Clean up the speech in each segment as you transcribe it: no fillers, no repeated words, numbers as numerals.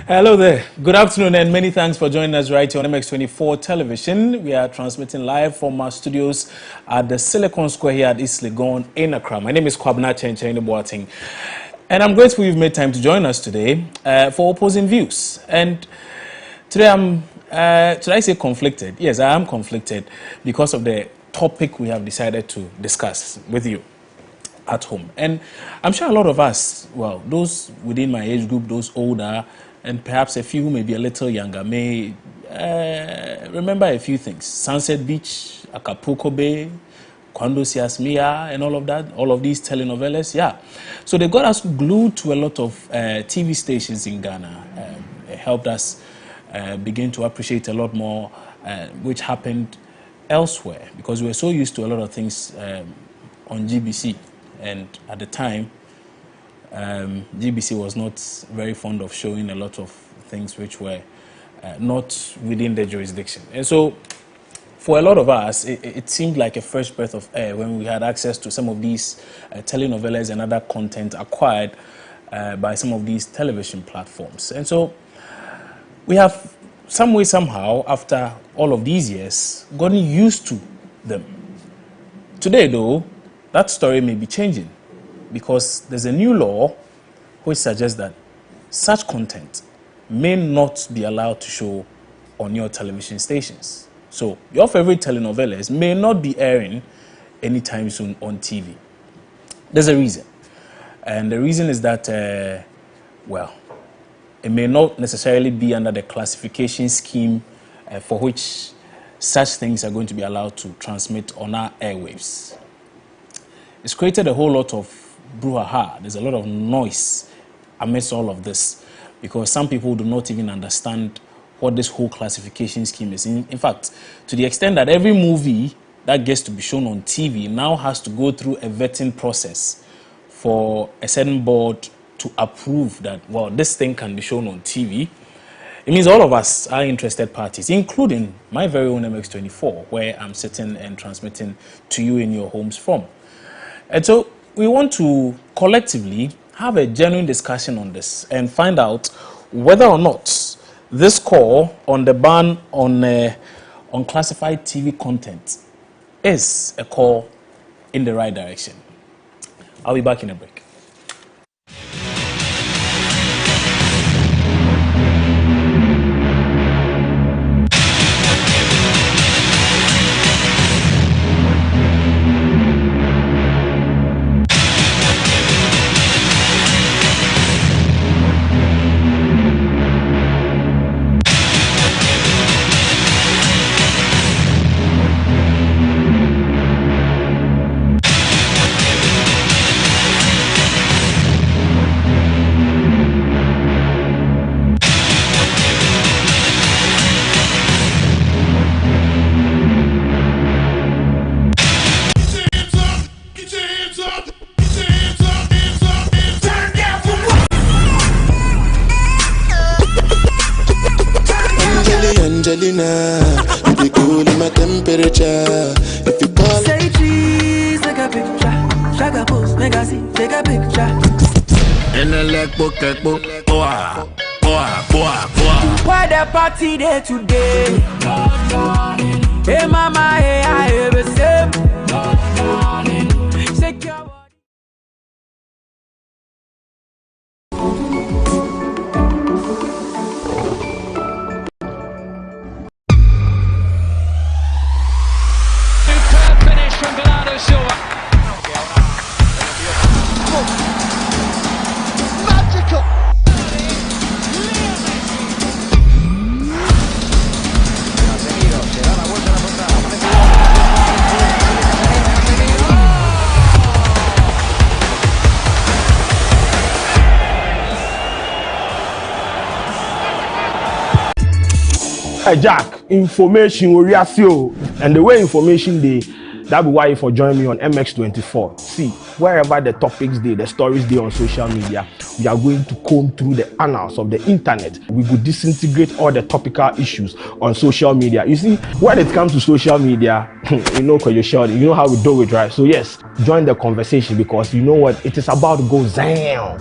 Hello there. Good afternoon and many thanks for joining us right here on MX24 television. We are transmitting live from our studios at the Silicon Square here at East Legon in Accra. My name is Kwabena Chenchen Boateng, and I'm grateful you've made time to join us today for opposing views. And today should I say conflicted? Yes, I am conflicted because of the topic we have decided to discuss with you at home. And I'm sure a lot of us, well, those within my age group, those older, and perhaps a few who may be a little younger, may remember a few things. Sunset Beach, Acapulco Bay, Cuando Seas Mia, and all of that, all of these telenovelas, yeah. So they got us glued to a lot of TV stations in Ghana. It helped us begin to appreciate a lot more which happened elsewhere, because we were so used to a lot of things on GBC. And at the time, GBC was not very fond of showing a lot of things which were not within the jurisdiction. And so for a lot of us, it seemed like a fresh breath of air when we had access to some of these telenovelas and other content acquired by some of these television platforms. And so we have some way, somehow, after all of these years, gotten used to them. Today, though, that story may be changing, because there's a new law which suggests that such content may not be allowed to show on your television stations. So your favorite telenovelas may not be airing anytime soon on TV. There's a reason. And the reason is that, well, it may not necessarily be under the classification scheme for which such things are going to be allowed to transmit on our airwaves. It's created a whole lot of brouhaha. There's a lot of noise amidst all of this, because some people do not even understand what this whole classification scheme is. In fact, to the extent that every movie that gets to be shown on TV now has to go through a vetting process for a certain board to approve that, well, this thing can be shown on TV. It means all of us are interested parties, including my very own MX24, where I'm sitting and transmitting to you in your homes from. And so we want to collectively have a genuine discussion on this and find out whether or not this call on the ban on unclassified TV content is a call in the right direction. I'll be back in a break. You be cool in my temperature. If you call, say cheese, take a picture. Shaka post, make a see, take a picture. in the leg book, boah, boah, boah, boah. Why the party there today? Hey mama, hey I have a same. Shake your body. Hey Jack, information will react you, and the way information they, that be why you for join me on MX24. See, wherever the topics they, the stories they on social media, we are going to comb through the annals of the internet. We will disintegrate all the topical issues on social media. You see, when it comes to social media, you know, you know how we do it, right? So yes, join the conversation, because you know what, it is about to go down.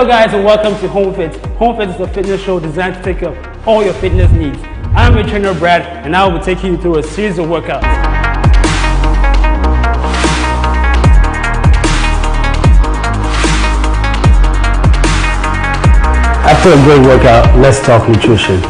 Hello guys and welcome to Home Fit. Home Fit is a fitness show designed to take care of all your fitness needs. I'm your trainer Brad and I will be taking you through a series of workouts. After a great workout, let's talk nutrition.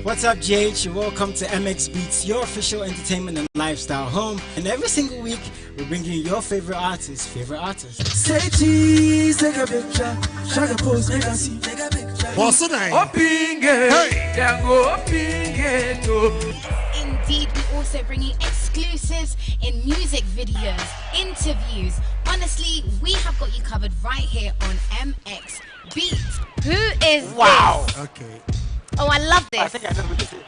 What's up, JH? Welcome to MX Beats, your official entertainment and lifestyle home. And every single week, we're bringing you your favorite artists. Say cheese, take a picture, shake a pose, make a see, take a picture. What's the name? Indeed, we also bring you exclusives in music videos, interviews. Honestly, we have got you covered right here on MX Beats. Who is this? Okay. Oh, I love this. I think I know what this is.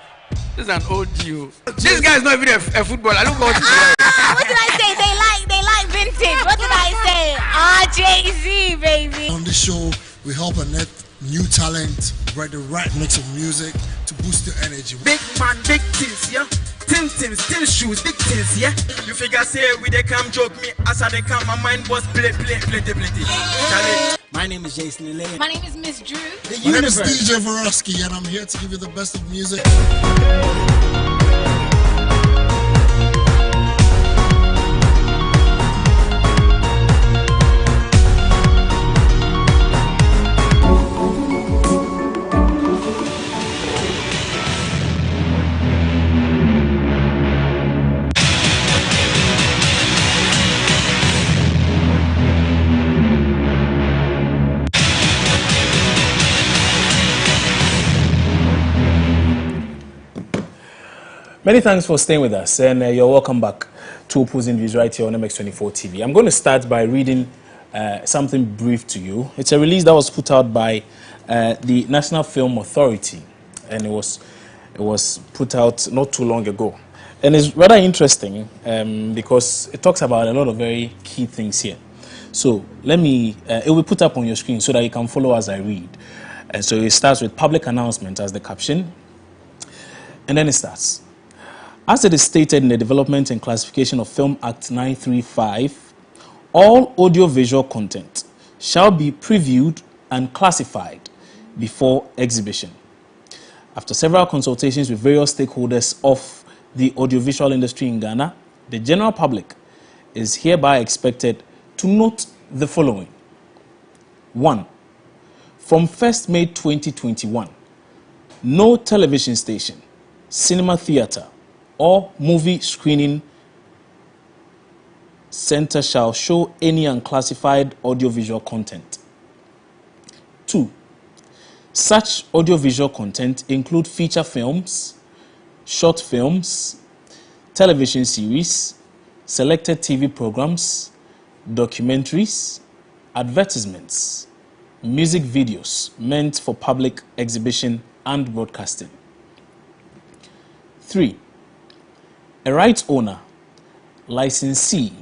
This is an old deal. This guy is not even a footballer. Look what What did I say? They like vintage. What did I say? RJZ, baby. On this show, we help unearth new talent, write the right mix of music to boost your energy. Big man, big things, yeah. Tim shoes, big things, yeah. You figure say we they come joke me as I they come, my mind was plenty. Charlie, my name is Jason Elaine. My name is Miss Drew. My name is DJ Varosky, and I'm here to give you the best of music. Many thanks for staying with us, and you're welcome back to Opposing Views right here on MX24 TV. I'm going to start by reading something brief to you. It's a release that was put out by the National Film Authority, and it was put out not too long ago. And it's rather interesting because it talks about a lot of very key things here. So let me, it will be put up on your screen so that you can follow as I read. And so it starts with public announcement as the caption, and then it starts. As it is stated in the Development and Classification of Film Act 935, all audiovisual content shall be previewed and classified before exhibition. After several consultations with various stakeholders of the audiovisual industry in Ghana, the general public is hereby expected to note the following. 1. From 1st May 2021, no television station, cinema theater, or movie screening center shall show any unclassified audiovisual content. 2. Such audiovisual content include feature films, short films, television series, selected TV programs, documentaries, advertisements, music videos meant for public exhibition and broadcasting. 3. A rights owner, licensee,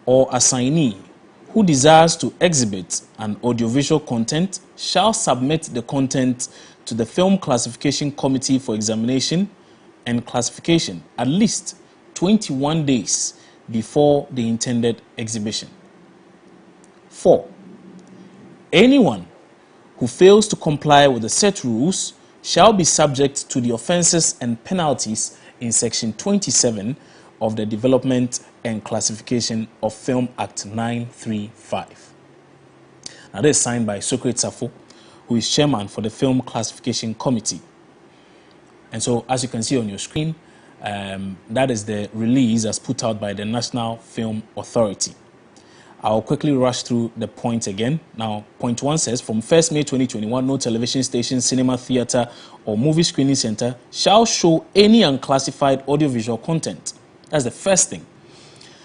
or assignee who desires to exhibit an audiovisual content shall submit the content to the Film Classification Committee for examination and classification at least 21 days before the intended exhibition. 4. Anyone who fails to comply with the set rules shall be subject to the offences and penalties in Section 27 of the Development and Classification of Film Act 935. Now, this is signed by Socrates Safo, who is chairman for the Film Classification Committee. And so, as you can see on your screen, that is the release as put out by the National Film Authority. I'll quickly rush through the points again. Now, point 1 says, from 1st May 2021, no television station, cinema, theater, or movie screening center shall show any unclassified audiovisual content. That's the first thing.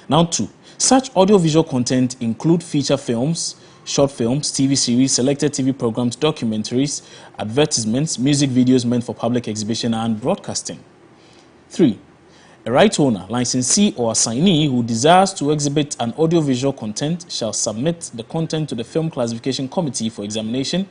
Now, 2, such audiovisual content include feature films, short films, TV series, selected TV programs, documentaries, advertisements, music videos meant for public exhibition and broadcasting. 3, a A right owner, licensee, or assignee who desires to exhibit an audiovisual content shall submit the content to the Film Classification Committee for examination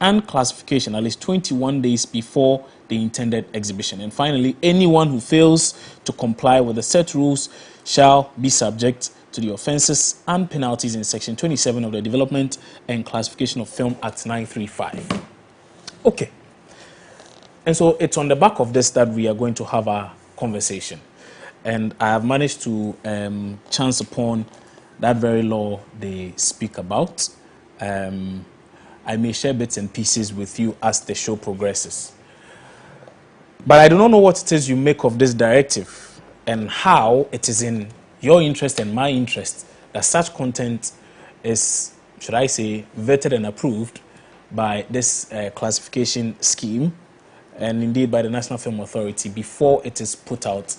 and classification at least 21 days before the intended exhibition. And finally, anyone who fails to comply with the set rules shall be subject to the offences and penalties in Section 27 of the Development and Classification of Film Act 935. Okay. And so it's on the back of this that we are going to have our conversation. And I have managed to chance upon that very law they speak about. I may share bits and pieces with you as the show progresses. But I do not know what it is you make of this directive and how it is in your interest and my interest that such content is, should I say, vetted and approved by this classification scheme and indeed by the National Film Authority before it is put out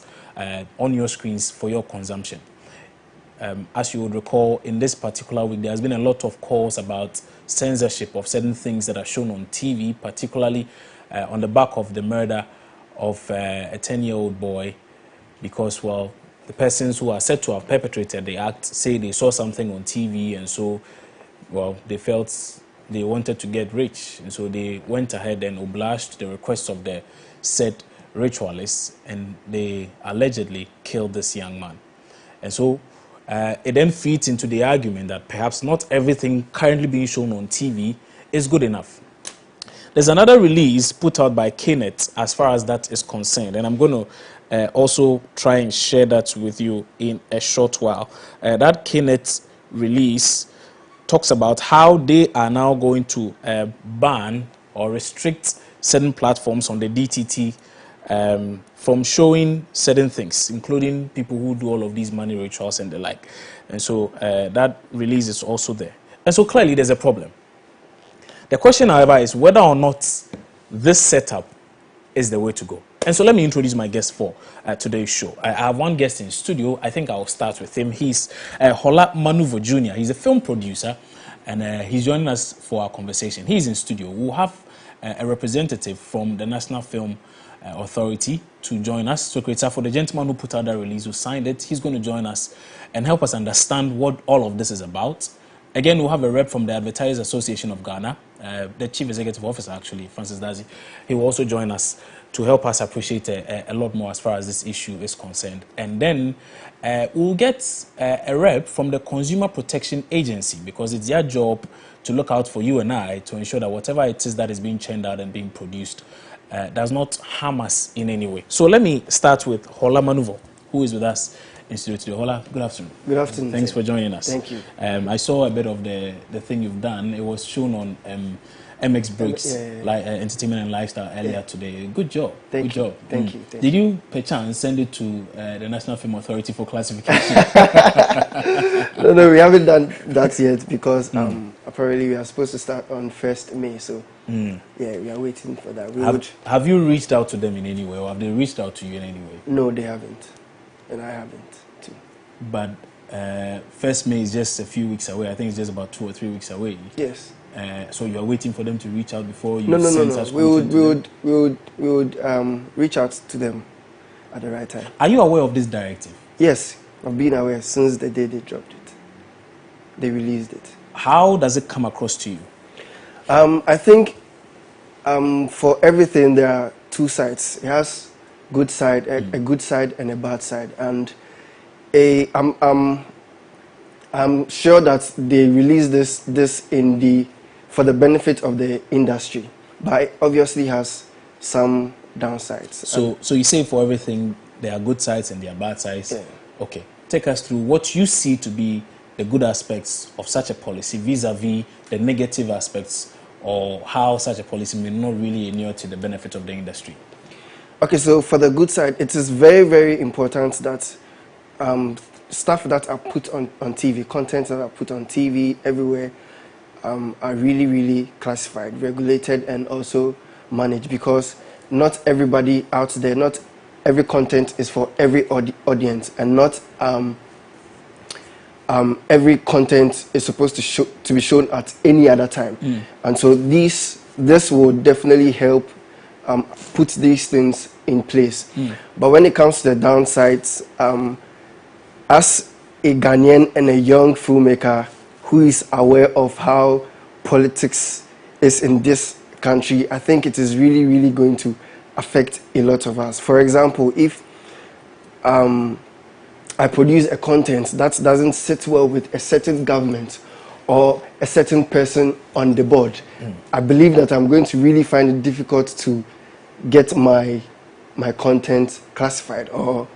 on your screens for your consumption. As you would recall, in this particular week, there has been a lot of calls about censorship of certain things that are shown on TV, particularly on the back of the murder of a 10-year-old boy, because, well, the persons who are said to have perpetrated the act say they saw something on TV, and so, well, they felt they wanted to get rich, and so they went ahead and obliged the request of the said ritualists, and they allegedly killed this young man. And so it then feeds into the argument that perhaps not everything currently being shown on TV is good enough. There's another release put out by KNET as far as that is concerned, and I'm going to also try and share that with you in a short while. That KNET release talks about how they are now going to ban or restrict certain platforms on the DTT from showing certain things, including people who do all of these money rituals and the like. And so that release is also there. And so clearly there's a problem. The question, however, is whether or not this setup is the way to go. And so let me introduce my guest for today's show. I have one guest in studio. I think I'll start with him. He's Hola Manuvo Jr. He's a film producer, and he's joining us for our conversation. He's in studio. We'll have a representative from the National Film Authority to join us. So, for the gentleman who put out that release, who signed it, he's going to join us and help us understand what all of this is about. Again, we'll have a rep from the Advertisers Association of Ghana, the Chief Executive Officer, actually, Francis Dazi. He will also join us to help us appreciate a lot more as far as this issue is concerned. And then we'll get a rep from the Consumer Protection Agency, because it's their job to look out for you and I to ensure that whatever it is that is being churned out and being produced does not harm us in any way. So let me start with Hola Manuvo, who is with us in studio today. Hola, good afternoon. Good afternoon. Thanks for joining us. Thank you. I saw a bit of the thing you've done. It was shown on MX Breaks, like Entertainment and Lifestyle earlier today. Good job. Thank you. Thank you. Did you, perchance, send it to the National Film Authority for classification? No, we haven't done that yet because apparently we are supposed to start on 1st May. So, yeah, we are waiting for that. Have you reached out to them in any way, or have they reached out to you in any way? No, they haven't. And I haven't, too. But 1st May is just a few weeks away. I think it's just about 2 or 3 weeks away. Yes. So you are waiting for them to reach out before you No. such We would reach out to them at the right time. Are you aware of this directive? Yes, I've been aware since the day they dropped it. They released it. How does it come across to you? I think for everything there are two sides. It has good side, a good side and a bad side, and I'm sure that they released this for the benefit of the industry, but it obviously has some downsides. So you say for everything there are good sides and there are bad sides. Yeah. Okay, take us through what you see to be the good aspects of such a policy vis-a-vis the negative aspects, or how such a policy may not really inure to the benefit of the industry. Okay, so for the good side, it is very, very important that stuff that are put on TV, content that are put on TV everywhere, are really, really classified, regulated, and also managed, because not everybody out there, not every content is for every audience, and not every content is supposed to be shown at any other time. And so this will definitely help put these things in place. But when it comes to the downsides, as a Ghanaian and a young filmmaker who is aware of how politics is in this country, I think it is really, really going to affect a lot of us. For example, if I produce a content that doesn't sit well with a certain government or a certain person on the board, I believe that I'm going to really find it difficult to get my content classified or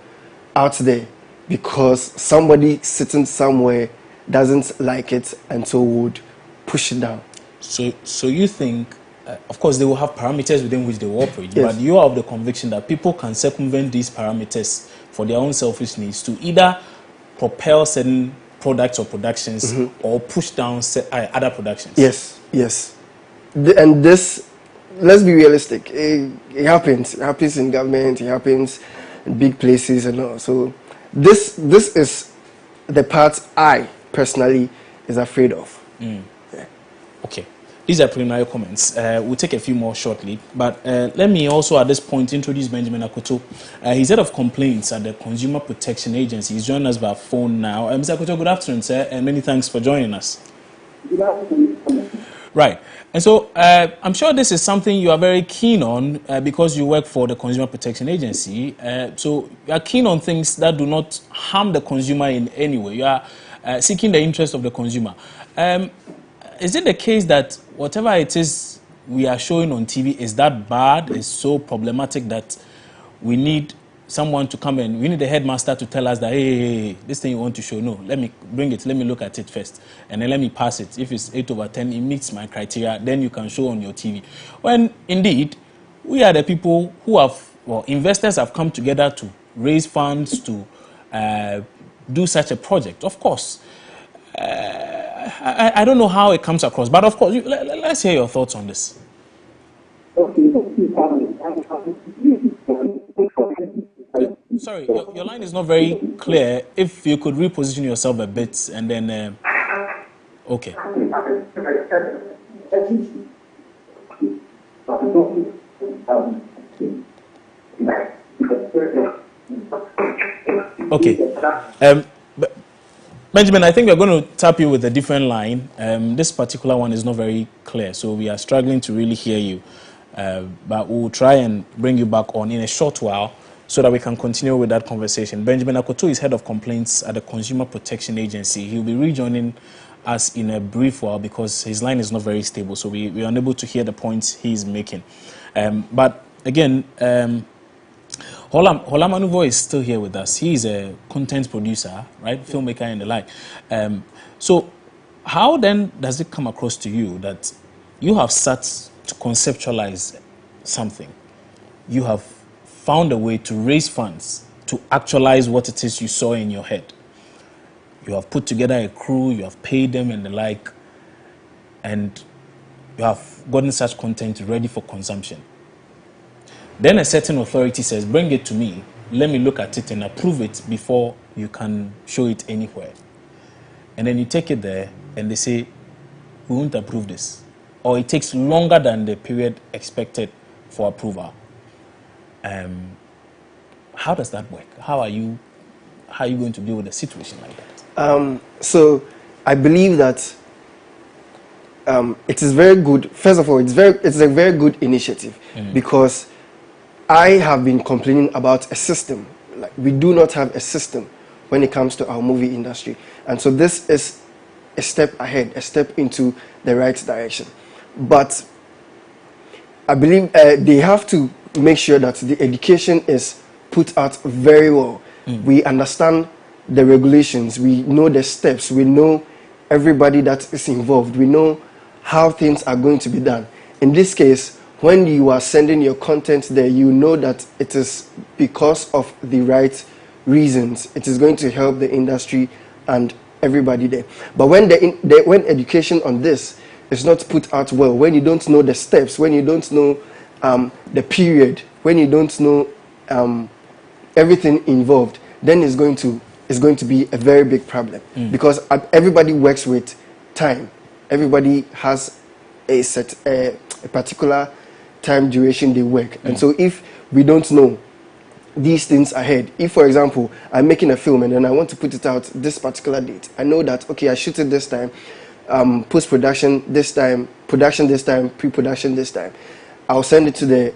out there, because somebody sitting somewhere doesn't like it and so would push it down. So you think, of course, they will have parameters within which they will operate, Yes. but you are of the conviction that people can circumvent these parameters for their own selfish needs to either propel certain products or productions or push down other productions. Yes, yes. And this, let's be realistic, it happens. It happens in government, it happens in big places and all. So this is the part I personally is afraid of. Yeah. Okay. These are preliminary comments. We'll take a few more shortly. But let me also at this point introduce Benjamin Akoto. He's head of complaints at the Consumer Protection Agency. He's joining us via phone now. Mr. Akoto, good afternoon, sir, and many thanks for joining us. Good afternoon. Right. And so I'm sure this is something you are very keen on because you work for the Consumer Protection Agency. So you are keen on things that do not harm the consumer in any way. You are seeking the interest of the consumer. Is it the case that whatever it is we are showing on TV is that bad, is so problematic that we need someone to come and we need the headmaster to tell us that, hey, this thing you want to show, no, let me bring it, let me look at it first, and then let me pass it. If it's 8/10, it meets my criteria, then you can show on your TV. When indeed, we are the people who have, well, investors have come together to raise funds to do such a project. Of course, I don't know how it comes across, but of course, let's hear your thoughts on this. Sorry, your line is not very clear. If you could reposition yourself a bit and then... okay. Okay. Benjamin, I think we're going to tap you with a different line. This particular one is not very clear, so we are struggling to really hear you. But we'll try and bring you back on in a short while so that we can continue with that conversation. Benjamin Akoto is head of complaints at the Consumer Protection Agency. He'll be rejoining us in a brief while because his line is not very stable, so we are unable to hear the points he's making. But again, Holamanuvo is still here with us. He is a content producer, right, filmmaker and the like. So how then does it come across to you that you have sat to conceptualize something? You have found a way to raise funds to actualize what it is you saw in your head. You have put together a crew, you have paid them and the like, and you have gotten such content ready for consumption. Then a certain authority says, bring it to me, let me look at it and approve it before you can show it anywhere. And then you take it there and they say, we won't approve this. Or it takes longer than the period expected for approval. How does that work? How are you going to deal with a situation like that? So I believe that it is very good. First of all, it's a very good initiative because I have been complaining about a system. Like, we do not have a system when it comes to our movie industry. And so this is a step ahead, a step into the right direction. But I believe they have to make sure that the education is put out very well. We understand the regulations, we know the steps, we know everybody that is involved, we know how things are going to be done. In this case, when you are sending your content there, you know that it is because of the right reasons. It is going to help the industry and everybody there. But when when education on this is not put out well, when you don't know the steps, when you don't know the period, when you don't know everything involved, then it's going to be a very big problem because everybody works with time. Everybody has a particular time duration they work. And so if we don't know these things ahead, if for example I'm making a film and then I want to put it out this particular date, I know that okay, I shoot it this time, post-production this time, production this time, pre-production this time. I'll send it to the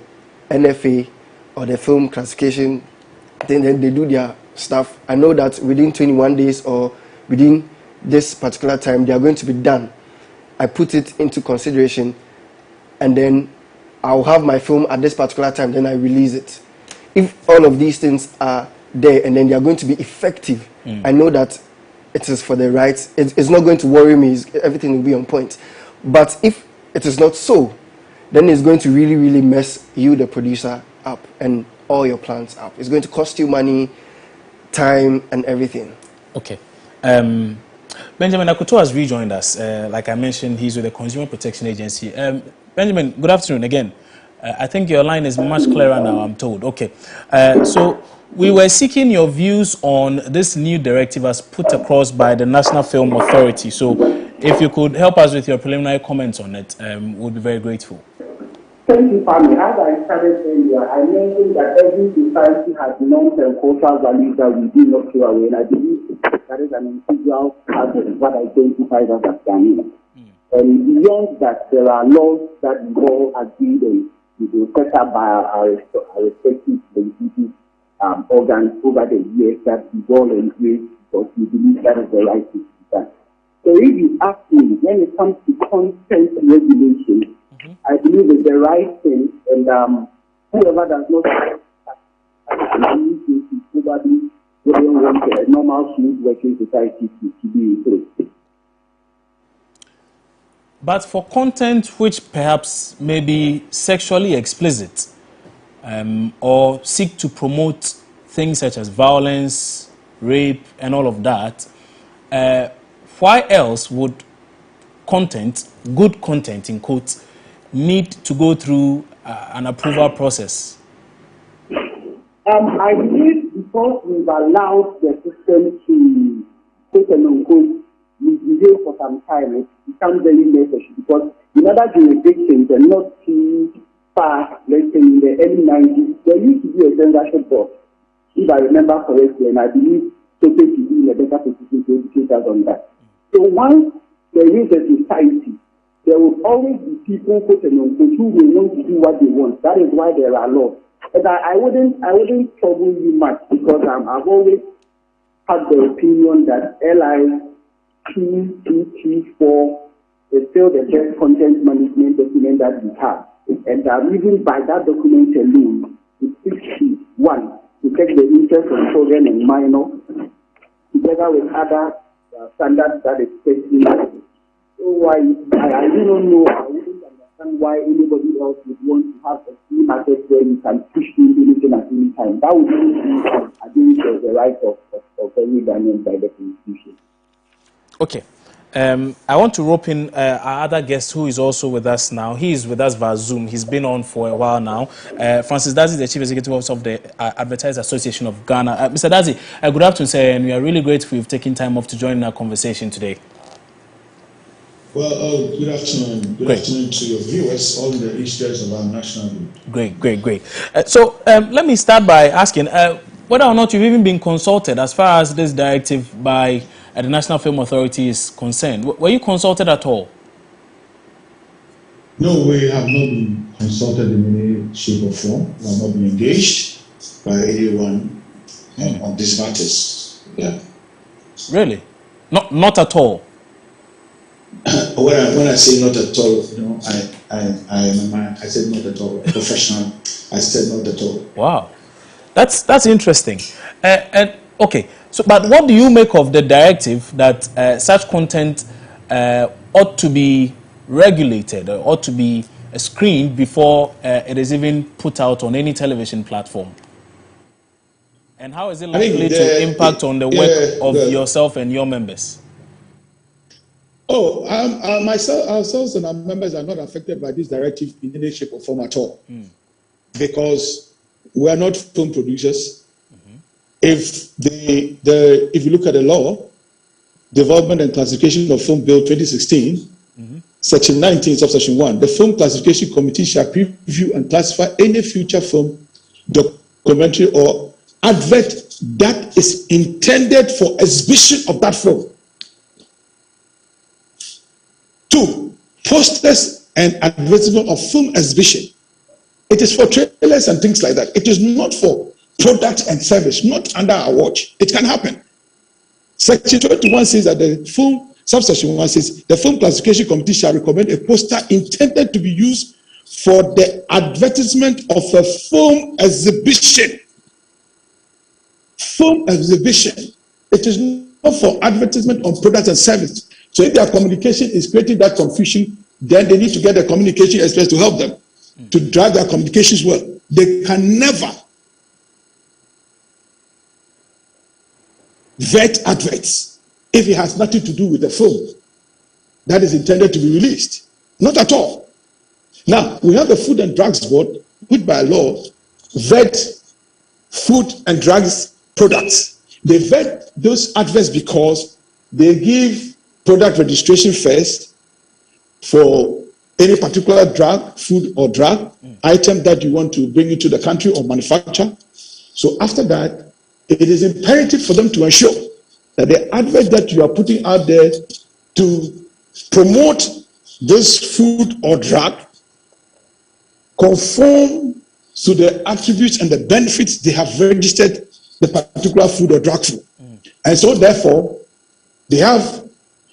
NFA or the film classification, then they do their stuff. I know that within 21 days or within this particular time they are going to be done. I put it into consideration, and then I'll have my film at this particular time, then I release it. If all of these things are there and then they are going to be effective, I know that it is for the right, it's not going to worry me, everything will be on point. But if it is not so, then it's going to really, really mess you, the producer, up and all your plans up. It's going to cost you money, time, and everything. Okay. Benjamin Akuto has rejoined us. Like I mentioned, he's with the Consumer Protection Agency. Benjamin, good afternoon again. I think your line is much clearer now, I'm told. Okay. So we were seeking your views on this new directive as put across by the National Film Authority. So if you could help us with your preliminary comments on it, we'll be very grateful. Thank you, Pami. As I started earlier, I mentioned that every society has norms and cultural values that we do not throw away. And I believe that is an integral part of what identifies as Afghanis. And beyond that, there are laws that we all agreed and set up by our respective legislative organs over the years that we all embrace because we believe that is the right thing to be done. So if you ask me, when it comes to content regulation, I believe it's the right thing, and whoever does not probably wouldn't want a normal smooth working society to be in place. But for content which perhaps may be sexually explicit or seek to promote things such as violence, rape, and all of that, why else would content, good content in quotes, need to go through an approval process? I believe because we've allowed the system to take an unquote misbehave for some time, it becomes very necessary because in other jurisdictions and not too far, let's say in the early 90s, there used to be a censorship board, if I remember correctly, and I believe so to be in a better position to educate us on that. So once there is a society, there will always be people who will want to do what they want. That is why there are laws. And I wouldn't trouble you much because I've always had the opinion that LI 2224 is still the best content management document that we have. And even by that document alone, it speaks to one, to take the interest of children and minors, together with other standards that is set in. So why I do not know, I wouldn't understand why anybody else would want to have a free market where you can push in anything at any time. That would be against the right of any Ghanaian by the Constitution. Okay. I want to rope in our other guest who is also with us now. He is with us via Zoom. He's been on for a while now. Francis Dazi is the Chief Executive Officer of the Advertisers Association of Ghana. Mr. Dazi, good afternoon, sir, and we are really grateful you've taken time off to join our conversation today. Well, good afternoon. Good afternoon to your viewers, all the issues of our national group. Great. So let me start by asking whether or not you've even been consulted as far as this directive by the National Film Authority is concerned. Were you consulted at all? No, we have not been consulted in any shape or form. We have not been engaged by anyone on these matters. Yeah. Really? Not at all? When I say not at all, you know, I am a man. I said not at all. A professional. I said not at all. Wow, that's interesting. And okay, so but what do you make of the directive that such content ought to be regulated, or ought to be screened before it is even put out on any television platform? And how is it likely to impact on the work of yourself and your members? Oh, ourselves and our members are not affected by this directive in any shape or form at all, because we are not film producers. If if you look at the law, Development and Classification of Film Bill 2016, Section 19, subsection 1, the Film Classification Committee shall preview and classify any future film, documentary, or advert that is intended for exhibition of that film. 2, posters and advertisement of film exhibition. It is for trailers and things like that. It is not for product and service, not under our watch. It can happen. Section 21 says that the film, subsection 1 says, the Film Classification Committee shall recommend a poster intended to be used for the advertisement of a film exhibition. Film exhibition. It is not for advertisement on products and service. So if their communication is creating that confusion, then they need to get a communication expert to help them to drive their communications well. They can never vet adverts if it has nothing to do with the film that is intended to be released. Not at all. Now, we have the Food and Drugs Board, which by law vet food and drugs products. They vet those adverts because they give product registration first for any particular drug, food or drug item that you want to bring into the country or manufacture. So after that, it is imperative for them to ensure that the advert that you are putting out there to promote this food or drug conform to the attributes and the benefits they have registered the particular food or drug for. And so therefore, they have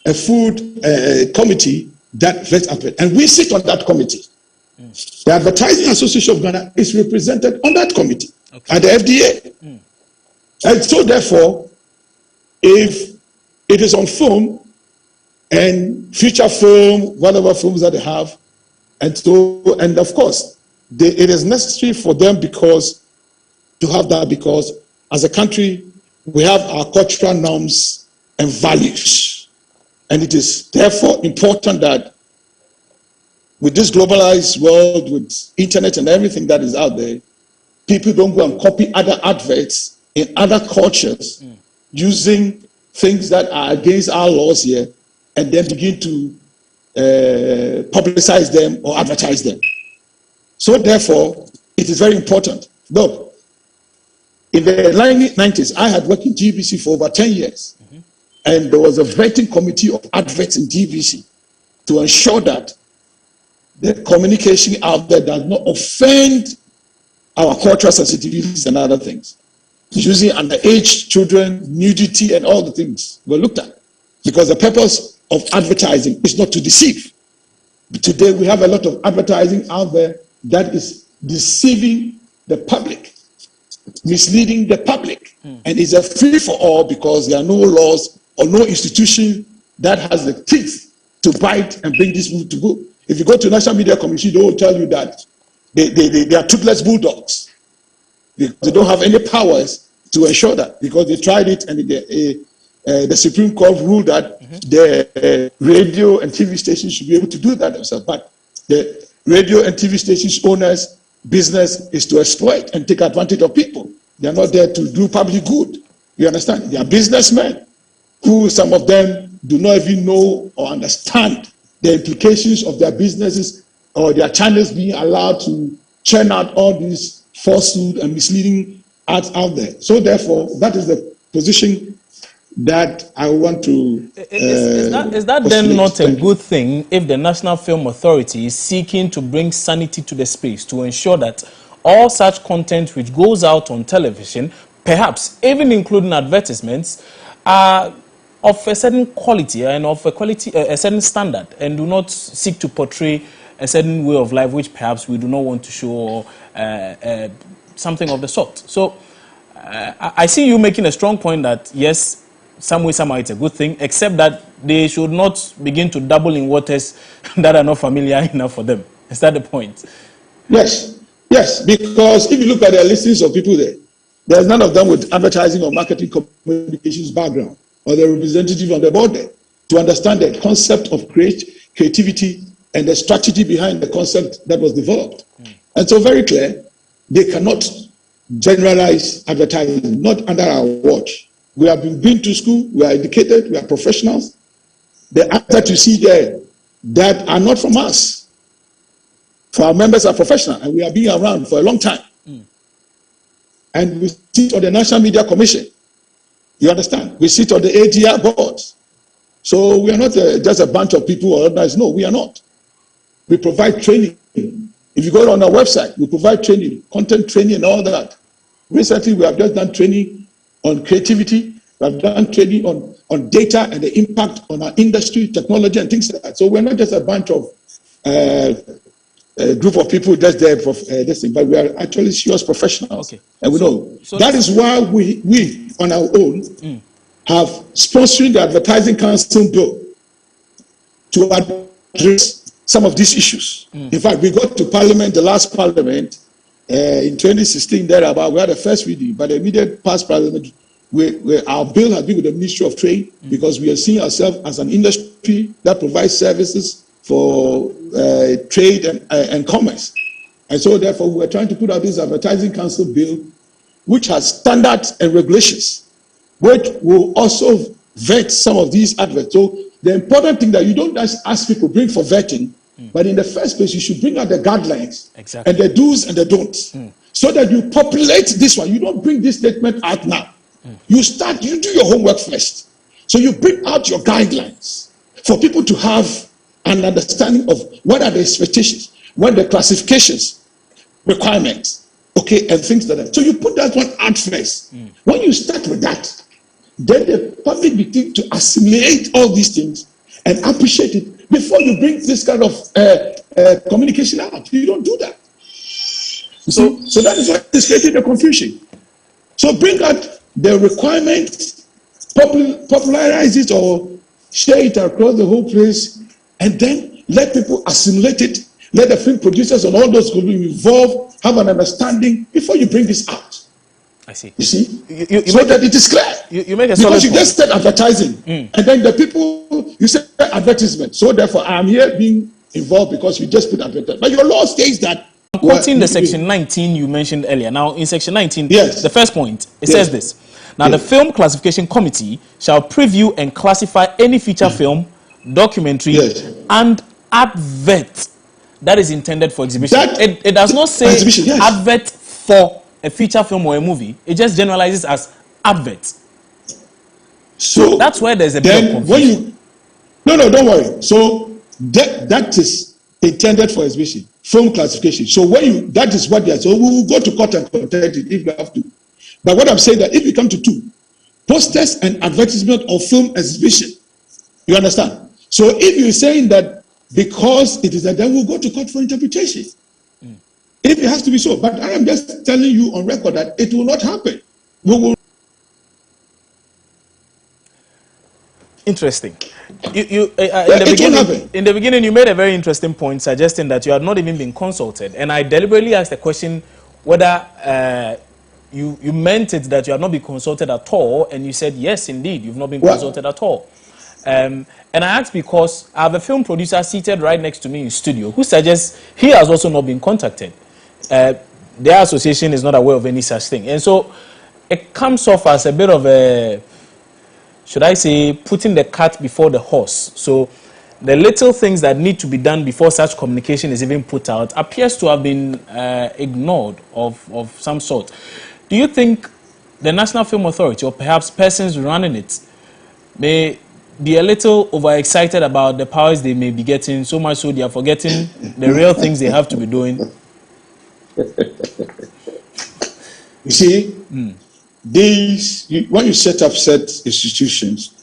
a food committee that vets advert. And we sit on that committee. The Advertising Association of Ghana is represented on that committee at the FDA. And so therefore, if it is on film and feature film, whatever films that they have, and of course, it is necessary for them to have that because as a country, we have our cultural norms and values. And it is therefore important that with this globalized world, with internet and everything that is out there, people don't go and copy other adverts in other cultures using things that are against our laws here and then begin to publicize them or advertise them. So therefore, it is very important. Look, in the 1990s, I had worked in GBC for over 10 years. And there was a vetting committee of adverts in GBC to ensure that the communication out there does not offend our cultural sensitivities and other things. Using underage children, nudity, and all the things were looked at. Because the purpose of advertising is not to deceive. But today we have a lot of advertising out there that is deceiving the public, misleading the public. And it's a free for all because there are no laws or no institution that has the teeth to bite and bring this move to go. If you go to National Media Commission, they will tell you that they are toothless bulldogs. They don't have any powers to ensure that because they tried it and the Supreme Court ruled that the radio and TV stations should be able to do that themselves. But the radio and TV stations owners' business is to exploit and take advantage of people. They are not there to do public good. You understand? They are businessmen who some of them do not even know or understand the implications of their businesses or their channels being allowed to churn out all these falsehood and misleading ads out there. So therefore, that is the position that I want to Is that then not a good thing if the National Film Authority is seeking to bring sanity to the space to ensure that all such content which goes out on television, perhaps even including advertisements, are of a certain quality and of a certain standard and do not seek to portray a certain way of life which perhaps we do not want to show or something of the sort. So I see you making a strong point that yes, some way, somehow it's a good thing, except that they should not begin to dabble in waters that are not familiar enough for them. Is that the point? Yes, because if you look at the listings of people there's none of them with advertising or marketing communications background or the representative on the board there to understand the concept of creativity and the strategy behind the concept that was developed. And so very clear, they cannot generalize advertising, not under our watch. We have been to school, we are educated, we are professionals. The advert you see there, that are not from us. For our members are professional, and we have been around for a long time. And we sit on the National Media Commission. You understand? We sit on the ADR board. So we are not just a bunch of people or others. No, we are not. We provide training. If you go on our website, we provide training, content training and all that. Recently, we have just done training on creativity. We have done training on data and the impact on our industry, technology, and things like that. So we're not just a bunch of a group of people just there for this thing, but we are actually serious professionals. Okay. And we know. So that is why we on our own, have sponsored the Advertising Council bill to address some of these issues. In fact, we got to Parliament, the last Parliament, in 2016, thereabout, we had the first reading, but the immediate past Parliament, our bill has been with the Ministry of Trade because we are seeing ourselves as an industry that provides services for trade and commerce. And so, therefore, we are trying to put out this Advertising Council bill, which has standards and regulations, which will also vet some of these adverts. So the important thing that you don't just ask people bring for vetting, but in the first place you should bring out the guidelines and the do's and the don'ts, so that you populate this one. You don't bring this statement out now. You do your homework first. So you bring out your guidelines for people to have an understanding of what are the expectations, what are the classifications, requirements, okay, and things like that. So you put that one out first. When you start with that, then the public begin to assimilate all these things and appreciate it before you bring this kind of communication out. You don't do that. So that is what is creating the confusion. So bring out the requirements, popularize it or share it across the whole place, and then let people assimilate it. Let the film producers and all those who will be involved have an understanding before you bring this out. I see. You see? So that it is clear. You make a solid point. Because you just said advertising, and then the people, you said advertisement. So therefore, I am here being involved because you just put advertisement. But your law states that. I'm quoting the section 19 you mentioned earlier. Now, in section 19, the first point, it says this. Now, the Film Classification Committee shall preview and classify any feature film, documentary, and advert that is intended for exhibition. It does not say advert for a feature film or a movie. It just generalizes as advert. So that's where there's a bit of confusion. No, don't worry. So that is intended for exhibition, film classification. So that is what they are. So we will go to court and contest it if we have to. But what I'm saying that if we come to two, posters and advertisement of film exhibition, you understand? So if you're saying that because it is that, then we'll go to court for interpretation. If it has to be so. But I am just telling you on record that it will not happen. We will. Interesting. In the beginning, you made a very interesting point suggesting that you had not even been consulted. And I deliberately asked the question whether you meant it that you had not been consulted at all. And you said, yes, indeed, you've not been consulted at all. And I asked because I have a film producer seated right next to me in studio who suggests he has also not been contacted. Their association is not aware of any such thing. And so it comes off as a bit of a, should I say, putting the cart before the horse. So the little things that need to be done before such communication is even put out appears to have been ignored of some sort. Do you think the National Film Authority or perhaps persons running it may be a little overexcited about the powers they may be getting, so much so they are forgetting the real things they have to be doing? You see, when you set up set institutions,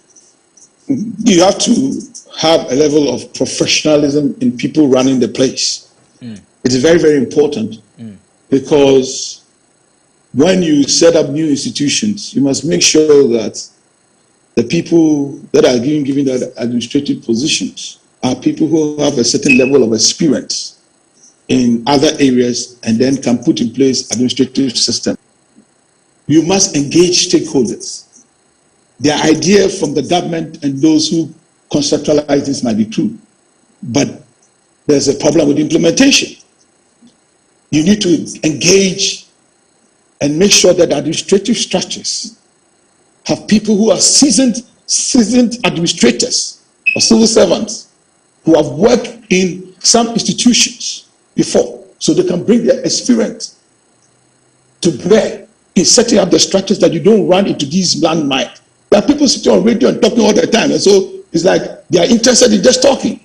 you have to have a level of professionalism in people running the place. It is very, very important because when you set up new institutions, you must make sure that the people that are given the administrative positions are people who have a certain level of experience in other areas and then can put in place administrative system. You must engage stakeholders. The idea from the government and those who conceptualize this might be true, but there's a problem with implementation. You need to engage and make sure that administrative structures have people who are seasoned administrators or civil servants who have worked in some institutions before, so they can bring their experience to bear in setting up the structures that you don't run into these landmines. There are people sitting on radio and talking all the time, and so it's like they are interested in just talking.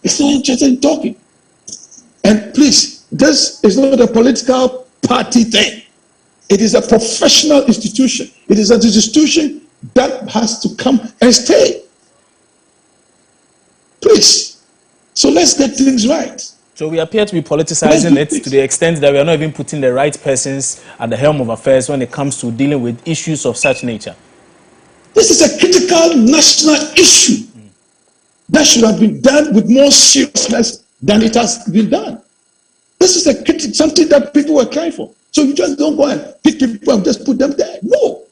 It's not interested in talking. And please, this is not a political party thing. It is a professional institution. It is an institution that has to come and stay. Please. So let's get things right. So we appear to be politicizing it to the extent that we are not even putting the right persons at the helm of affairs when it comes to dealing with issues of such nature. This is a critical national issue that should have been done with more seriousness than it has been done. This is something that people were crying for. So you just don't go and pick people and just put them there. No.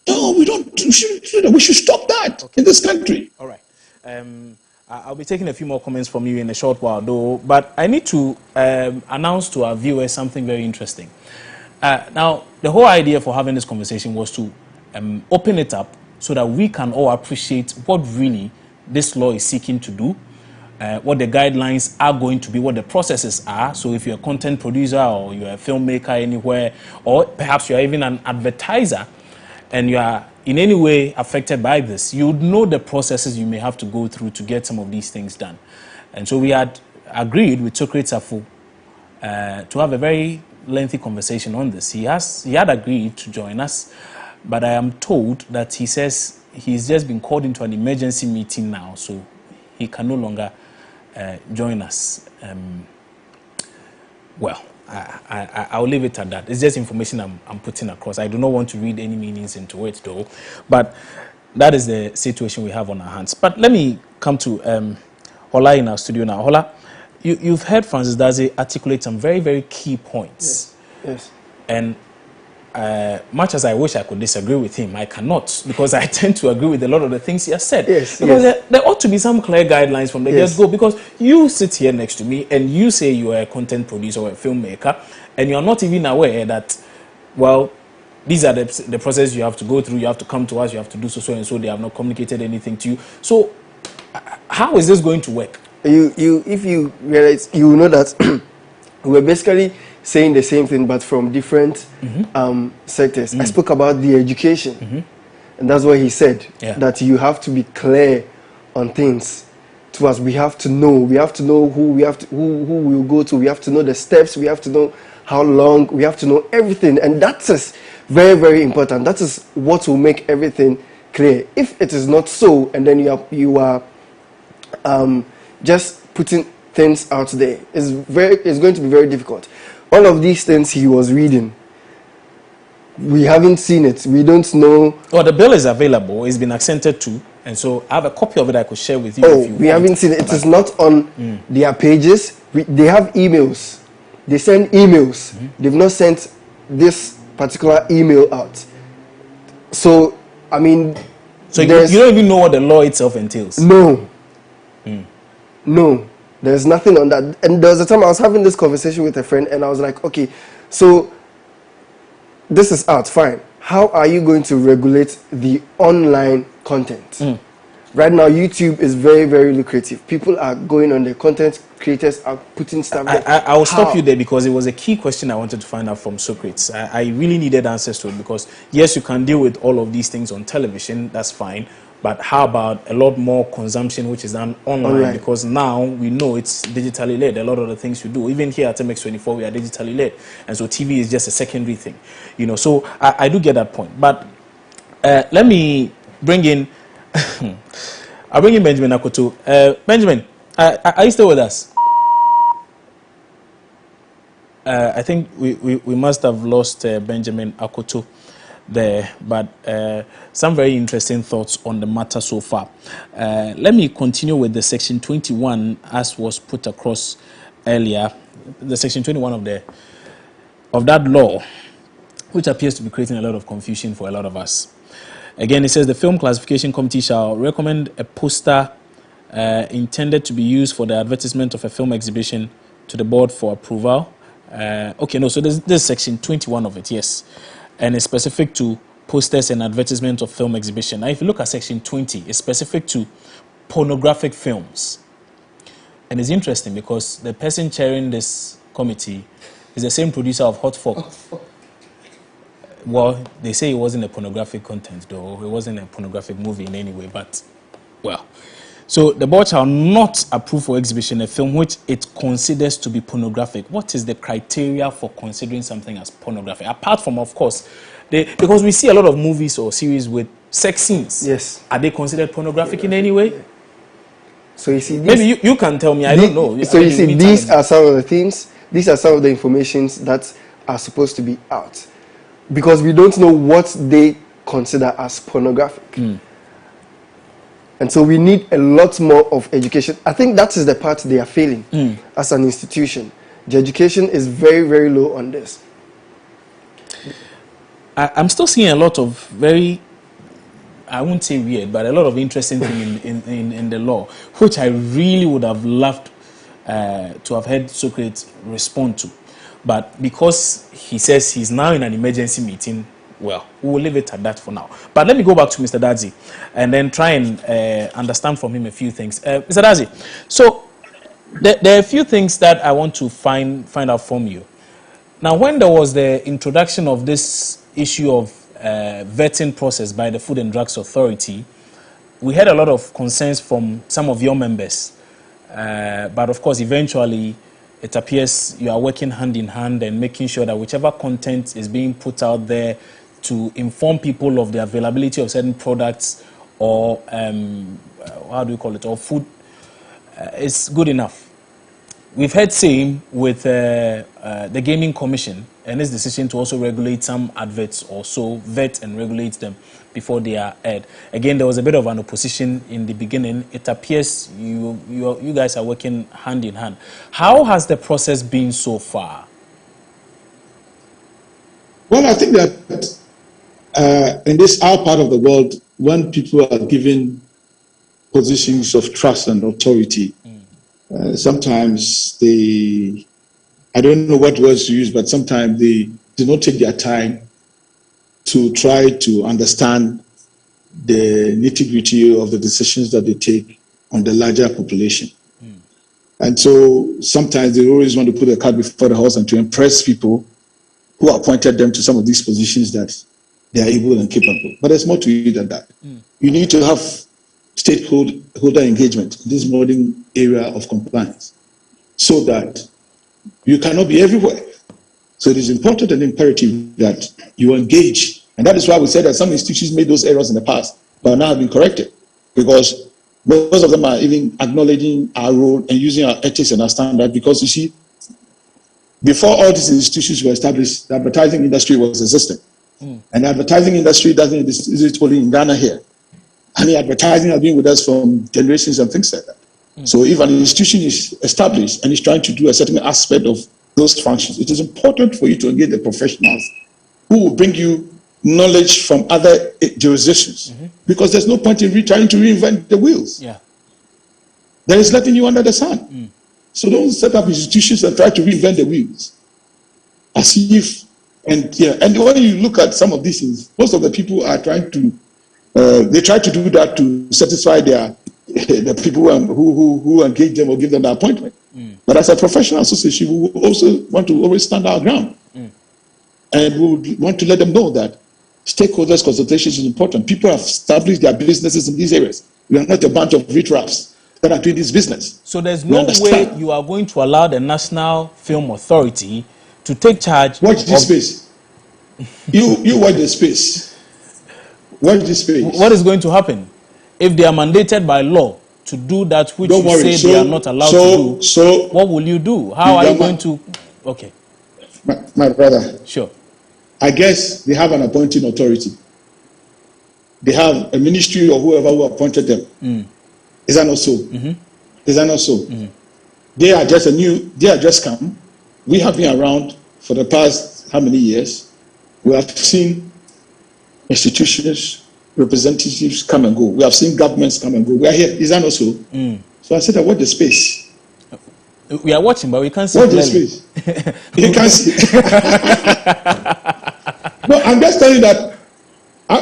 No, we don't. We should stop that in this country. All right. I'll be taking a few more comments from you in a short while, though. But I need to announce to our viewers something very interesting. Now, the whole idea for having this conversation was to open it up so that we can all appreciate what really this law is seeking to do, what the guidelines are going to be, what the processes are. So if you're a content producer or you're a filmmaker anywhere, or perhaps you're even an advertiser, and you are in any way affected by this, you would know the processes you may have to go through to get some of these things done. And so we had agreed with Socrates Afu to have a very lengthy conversation on this. He had agreed to join us, but I am told that he says he's just been called into an emergency meeting now, so he can no longer join us. Well, I'll leave it at that. It's just information I'm putting across. I do not want to read any meanings into it, though. But that is the situation we have on our hands. But let me come to Hola in our studio now. Hola, you've heard Francis Daze articulate some very, very key points. Yes. And much as I wish I could disagree with him, I cannot, because I tend to agree with a lot of the things he has said. Yes, because there ought to be some clear guidelines from the get-go, because you sit here next to me and you say you are a content producer or a filmmaker, and you're not even aware that, well, these are the process you have to go through, you have to come to us, you have to do so and so, they have not communicated anything to you. So how is this going to work? If you realize, you know that we're basically saying the same thing, but from different sectors. I spoke about the education, and that's what he said, that you have to be clear on things. To us, we have to know who who we'll go to. We have to know the steps. We have to know how long. We have to know everything, and that is very, very important. That is what will make everything clear. If it is not so, and then you are just putting things out there, it's going to be very difficult. All of these things he was reading, we haven't seen it. We don't know. Oh, the bill is available. It's been accented to, and so I have a copy of it I could share with you. Oh, if you we haven't seen it. It is not on their pages. They have emails. They send emails. They've not sent this particular email out. So, I mean, so you don't even know what the law itself entails. No. No. There's nothing on that. And there was a time I was having this conversation with a friend, and I was like, okay, so this is out, fine. How are you going to regulate the online content? Right now, YouTube is very, very lucrative. People are going on there. Content creators are putting stuff there. I will stop you there, because it was a key question I wanted to find out from Socrates. I really needed answers to it, because yes, you can deal with all of these things on television, that's fine. But how about a lot more consumption which is done online? Because now we know it's digitally led. A lot of the things we do, even here at MX24, we are digitally led. And so TV is just a secondary thing. So I do get that point. But let me bring in, I'll bring in Benjamin Akoto. Benjamin, are you still with us? I think we must have lost Benjamin Akoto there, but some very interesting thoughts on the matter so far. Let me continue with the section 21 as was put across earlier. The section 21 of that law, which appears to be creating a lot of confusion for a lot of us. Again, it says the Film Classification Committee shall recommend a poster intended to be used for the advertisement of a film exhibition to the board for approval. So this is section 21 of it, yes. And it's specific to posters and advertisement of film exhibition. Now, if you look at section 20, it's specific to pornographic films. And it's interesting because the person chairing this committee is the same producer of Hot Folk. Well, they say it wasn't a pornographic content, though. It wasn't a pornographic movie in any way, but, well. So the board shall not approve for exhibition a film which it considers to be pornographic. What is the criteria for considering something as pornographic? Apart from, of course, because we see a lot of movies or series with sex scenes. Yes. Are they considered pornographic in any way? So you see, maybe you can tell me. I don't know. So you see, these are some of the things. These are some of the informations that are supposed to be out, because we don't know what they consider as pornographic. And so we need a lot more of education. I think that is the part they are failing as an institution. The education is very, very low on this. I'm still seeing a lot of very, I won't say weird, but a lot of interesting things in the law, which I really would have loved to have heard Socrates respond to. But because he says he's now in an emergency meeting, well, we will leave it at that for now. But let me go back to Mr. Dadzi and then try and understand from him a few things. Mr. Dadzi, so there are a few things that I want to find out from you. Now, when there was the introduction of this issue of vetting process by the Food and Drugs Authority, we had a lot of concerns from some of your members. But of course, eventually, it appears you are working hand in hand and making sure that whichever content is being put out there to inform people of the availability of certain products or, how do you call it, or food, is good enough. We've heard same with the Gaming Commission and its decision to also regulate some adverts, or so vet and regulate them before they are aired. Again, there was a bit of an opposition in the beginning. It appears you guys are working hand in hand. How has the process been so far? Well, I think that in this our part of the world, when people are given positions of trust and authority, sometimes they, I don't know what words to use, but sometimes they do not take their time to try to understand the nitty-gritty of the decisions that they take on the larger population. And so sometimes they always want to put the cart before the horse and to impress people who appointed them to some of these positions that they are able and capable. But there's more to it than that. You need to have stakeholder engagement in this modern area of compliance so that you cannot be everywhere. So it is important and imperative that you engage. And that is why we said that some institutions made those errors in the past, but now have been corrected. Because most of them are even acknowledging our role and using our ethics and our standard. Because you see, before all these institutions were established, the advertising industry was existing. And the advertising industry doesn't exist only in Ghana here. And the advertising has been with us from generations and things like that. So if an institution is established and is trying to do a certain aspect of those functions, it is important for you to engage the professionals who will bring you knowledge from other jurisdictions. Because there's no point in trying to reinvent the wheels. There is nothing new under the sun. So don't set up institutions and try to reinvent the wheels. As if, and when you look at some of these things, most of the people are trying to, they try to do that to satisfy the people who engage them or give them the appointment. But as a professional association, we will also want to always stand our ground. And we would want to let them know that stakeholders consultation is important. People have established their businesses in these areas. We are not a bunch of rich raps that are doing this business. So there's no way you are going to allow the National Film Authority to take charge. Watch this space. You watch the space. Watch this space. What is going to happen if they are mandated by law to do that which Don't worry. say they are not allowed to do? So what will you do? How are you going to? Okay. My brother. Sure. I guess they have an appointing authority. They have a ministry or whoever who appointed them. Is that not so? Is that not so? They are just come. We have been around for the past how many years? We have seen institutions, representatives come and go. We have seen governments come and go. We are here. Is that not so? So I said, watch the space. We are watching, but we can't see. Watch the space. You can't see. No, I'm just telling you that.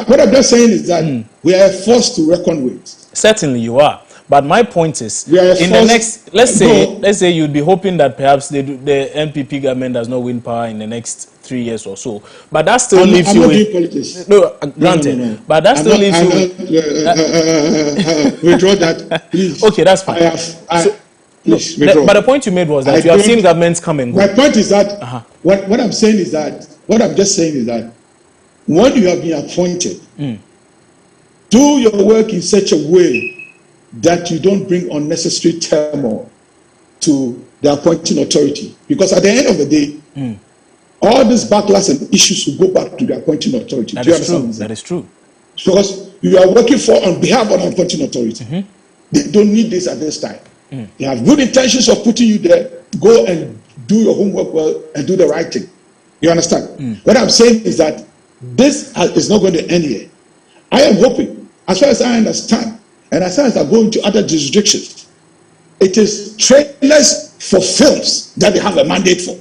What I'm just saying is that we are forced to reckon with. Certainly you are. But my point is, in the next, let's say you'd be hoping that perhaps the NPP government does not win power in the next 3 years or so. But that still leaves you with politics. No, granted. No. But that still leaves you with withdraw that, please. Okay, that's fine. But the point you made was that you have seen governments come and go. My point is that what I'm saying is that when you have been appointed, do your work in such a way that you don't bring unnecessary turmoil to the appointing authority. Because at the end of the day, all these backlash and issues will go back to the appointing authority. Do you understand? That is true. Because you are working on behalf of an appointing authority. They don't need this at this time. They have good intentions of putting you there. Go and do your homework well and do the right thing. You understand? What I'm saying is that this is not going to end here. I am hoping, as far as I understand, and as far as I go into other jurisdictions, it is trailers for films that they have a mandate for.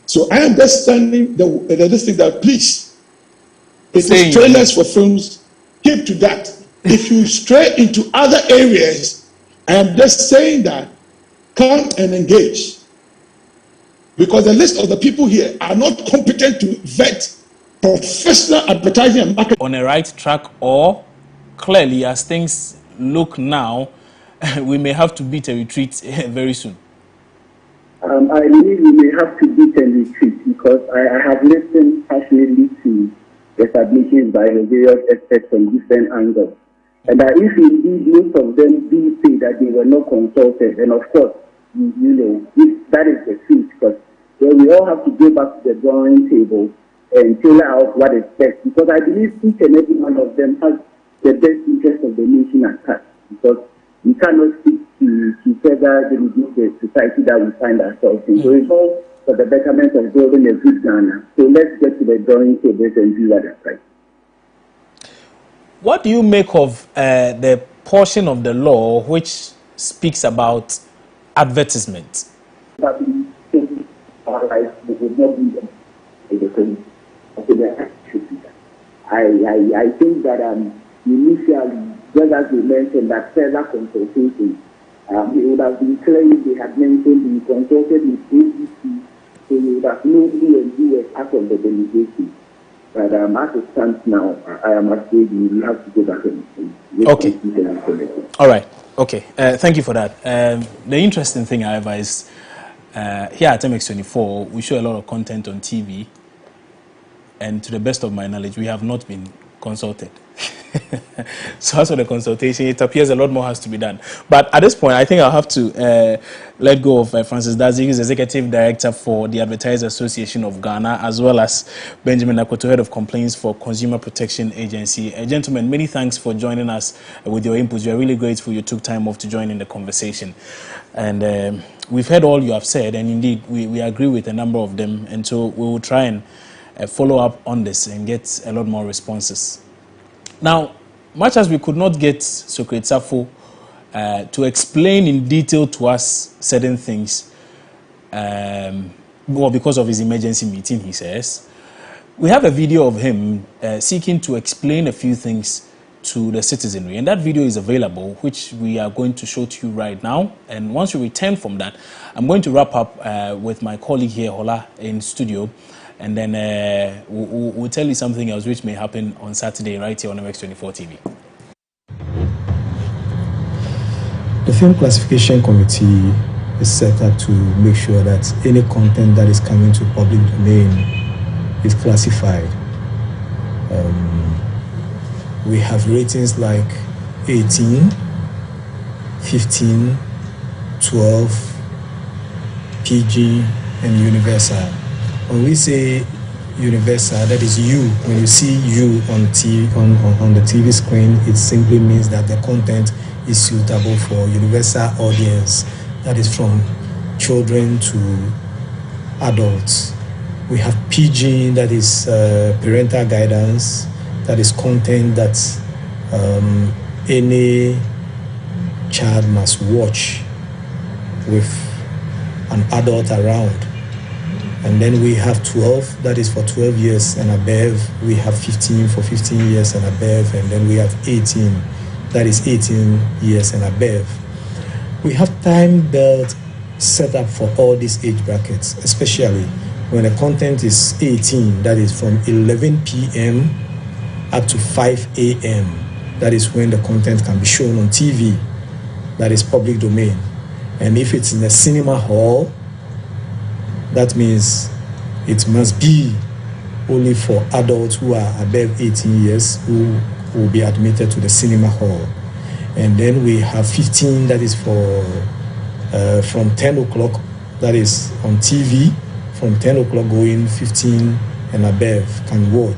So I am just standing this thing that, please, it is trailers for films, keep to that. If you stray into other areas, I am just saying that, come and engage. Because the list of the people here are not competent to vet professional advertising and marketing. On a right track, or clearly, as things look now, we may have to beat a retreat very soon. I believe we may have to beat a retreat because I have listened passionately to the submissions by the various experts from different angles. And if indeed most of them do say that they were not consulted, then of course, that is the truth, because then we all have to go back to the drawing table and tailor out what is best. Because I believe each and every one of them has the best interest of the nation at heart. Because we cannot seek to further reduce the society that we find ourselves in. So it's all for the betterment of building a good Ghana. So let's get to the drawing table and do what is right. What do you make of the portion of the law which speaks about advertisement? I think that initially, just as we mentioned, that further consultation, they would have been claiming they had mentioned we consulted with ABC, so we would have known who and who was part of the delegation. But as it stands now, I am afraid we have to go back and okay. All right. Okay. Thank you for that. The interesting thing, however, is here at MX24, we show a lot of content on TV, and to the best of my knowledge, we have not been consulted. So as for the consultation, it appears a lot more has to be done. But at this point, I think I'll have to let go of Francis Dazi, who's Executive Director for the Advertisers Association of Ghana, as well as Benjamin Akoto, Head of Complaints for Consumer Protection Agency. Gentlemen, many thanks for joining us with your inputs. We are really grateful you took time off to join in the conversation. And we've heard all you have said, and indeed, we agree with a number of them. And so we will try and follow up on this and get a lot more responses. Now, much as we could not get Socrates Safo to explain in detail to us certain things, well, because of his emergency meeting, he says, we have a video of him seeking to explain a few things to the citizenry. And that video is available, which we are going to show to you right now. And once we return from that, I'm going to wrap up with my colleague here, Hola, in studio. And then we'll tell you something else which may happen on Saturday right here on MX24 TV. The Film Classification Committee is set up to make sure that any content that is coming to public domain is classified. We have ratings like 18, 15, 12, PG, and Universal. When we say universal, that is you. When you see you on the TV screen, it simply means that the content is suitable for universal audience. That is from children to adults. We have PG, that is parental guidance. That is content that any child must watch with an adult around. And then we have 12, that is for 12 years and above. We have 15 for 15 years and above. And then we have 18 that is 18 years and above. We have time belt set up for all these age brackets, especially when the content is 18, that is from 11 p.m. up to 5 a.m. That is when the content can be shown on TV, that is public domain. And if it's in a cinema hall, that means it must be only for adults who are above 18 years who will be admitted to the cinema hall. And then we have 15, that is for from 10 o'clock, that is on TV. From 10 o'clock going, 15 and above can watch.